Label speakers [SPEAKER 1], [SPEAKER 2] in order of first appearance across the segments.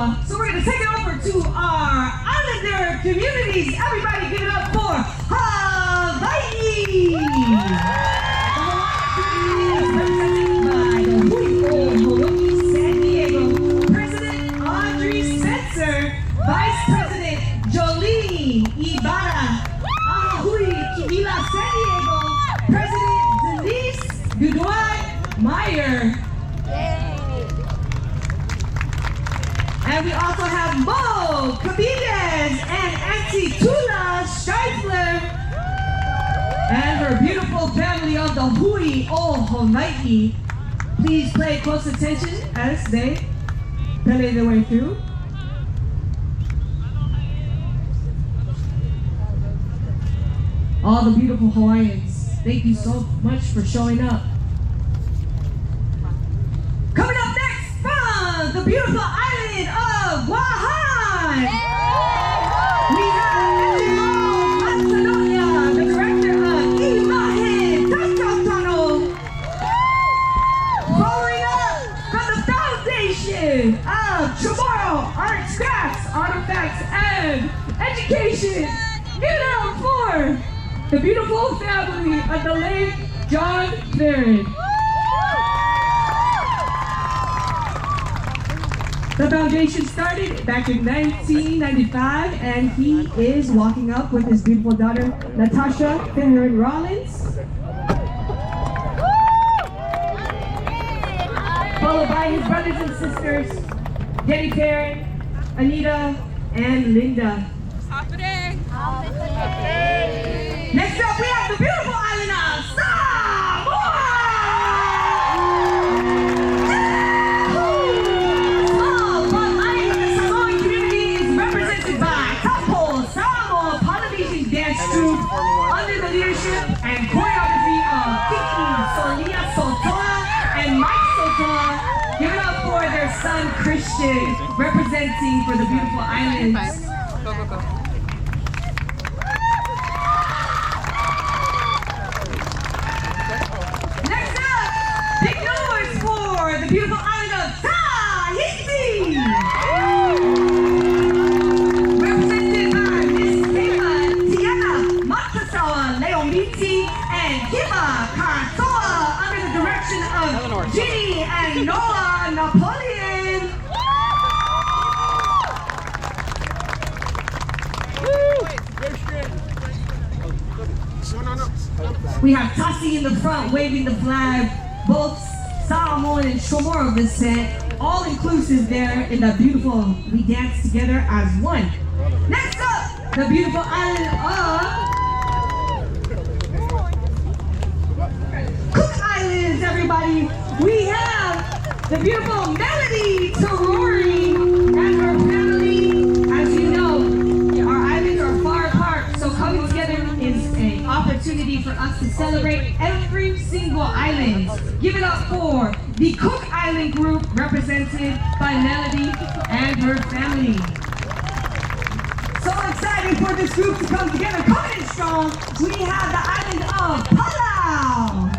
[SPEAKER 1] Samoa. So we're going to take it over to our Islander communities. Everybody give it up for Hawaii! Represented by the Hui o San Diego, President Audrey Spencer, Vice President Jolie Ivana Hui Kivila San Diego, President Denise Goodwine Meyer. And we also have Mo Cabillas and Auntie Tula Streifler and her beautiful family of the Hui o Hawaii. Please pay close attention as they play their way through. All the beautiful Hawaiians, thank you so much for showing up. Coming up next from the beautiful island of Guahan, we have Macedonia, the director of Imahe Takatano. Following up from the foundation of Chamorro Arts, Crafts, Artifacts, and Education. Give it up for the beautiful family of the late John Barrett. The foundation started back in 1995, and he is walking up with his beautiful daughter, Natasha Finneran Rollins. Followed by his brothers and sisters, Denny Perrin, Anita, and Linda. Next up, we have the beautiful island of Samoa! Small but island of the Samoan community is represented by Tapo Samoa Polynesian dance troupe under the leadership and choreography of Kiki Sonia Sotoa and Mike Sotoa. Give it up for their son Christian, representing for the beautiful islands.
[SPEAKER 2] Go, go, go.
[SPEAKER 1] The beautiful island of Tahiti! Represented by Miss Kema Tiana Matasawa Leomiti and Kima Katoa under the direction of Ginny and Noah Napoleon. We have Tassi in the front waving the flag, both Samoan and Chamorro descent, all inclusive there in the beautiful We Dance Together as One. Next up, the beautiful island of Cook Islands, everybody. We have the beautiful Melanie and her family. As you know, our islands are far apart, so coming together is an opportunity for us to celebrate every single island. Give it up for the Cook Island group represented by Melody and her family. So excited for this group to come together. Coming in strong, we have the island of Palau,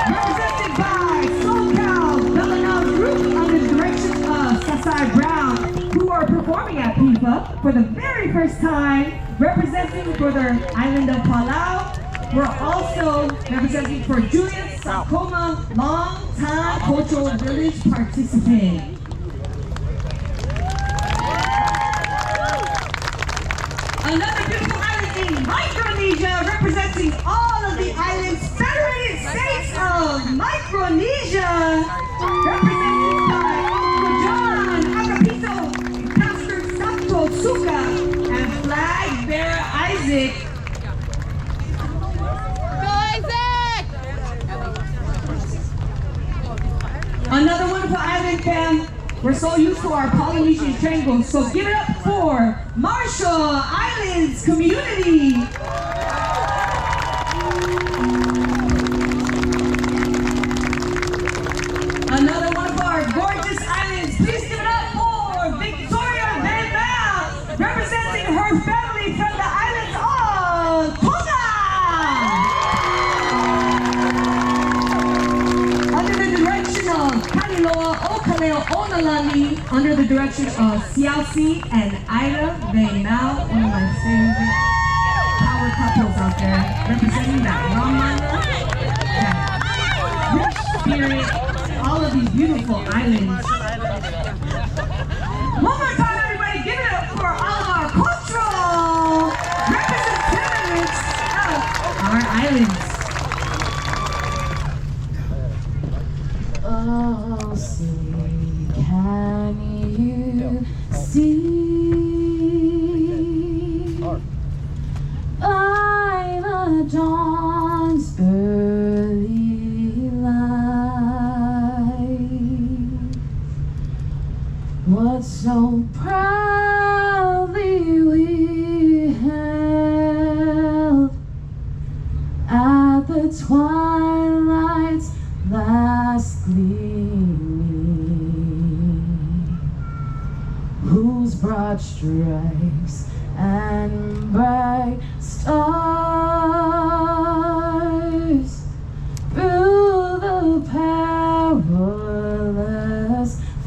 [SPEAKER 1] represented by SoCal Belanau's group under the direction of Sasai Brown, who are performing at PIFA for the very first time, representing for their island of Palau. We're also representing for Julius Sakoma, long-time cultural village participant. Another beautiful island in Micronesia, representing all of the islands, Federated States of Micronesia, represented by Uncle John, Agapito, Pastor Sato Suka, and Flag Bearer Isaac. Another wonderful island fam. We're so used to our Polynesian triangles, so give it up for Marshall Islands community. Another one of our gorgeous islands. Please give it up for Victoria Van Val, representing her family from the islands of Tonga. Under the direction of Kaniloa Okaleo Ona Kalali under the direction of Sialsi and Ida Veimao, one of my favorite power couples out there, representing that Ramana, that rich spirit, all of these beautiful islands. One more time, everybody, give it up for all of our cultural representatives of our islands.
[SPEAKER 2] Oh, see, can you see by the dawn's early light what so proudly we held at the twilight's last gleaming, whose broad stripes and bright stars through the perilous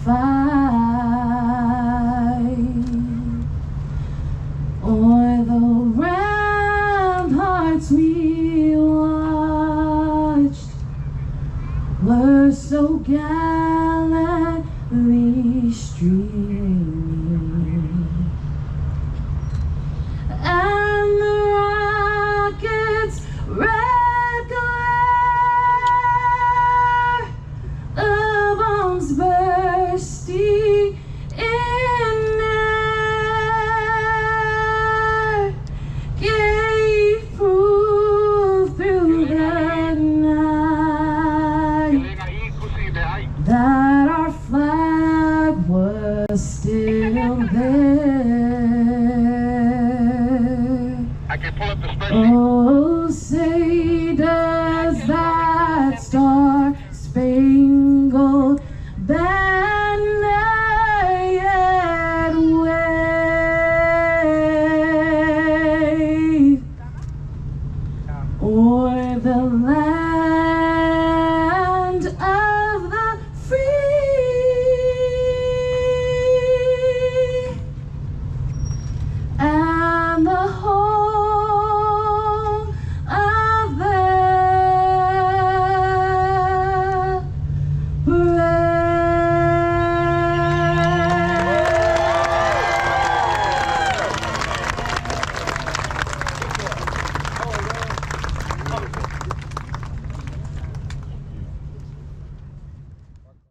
[SPEAKER 2] fight o'er the ramparts we watched were so gallantly streaming, and the rocket's red glare, the bombs bursting in air, gave proof through the night that our flag was still there.
[SPEAKER 3] I can pull up the spreadsheet.
[SPEAKER 2] Oh,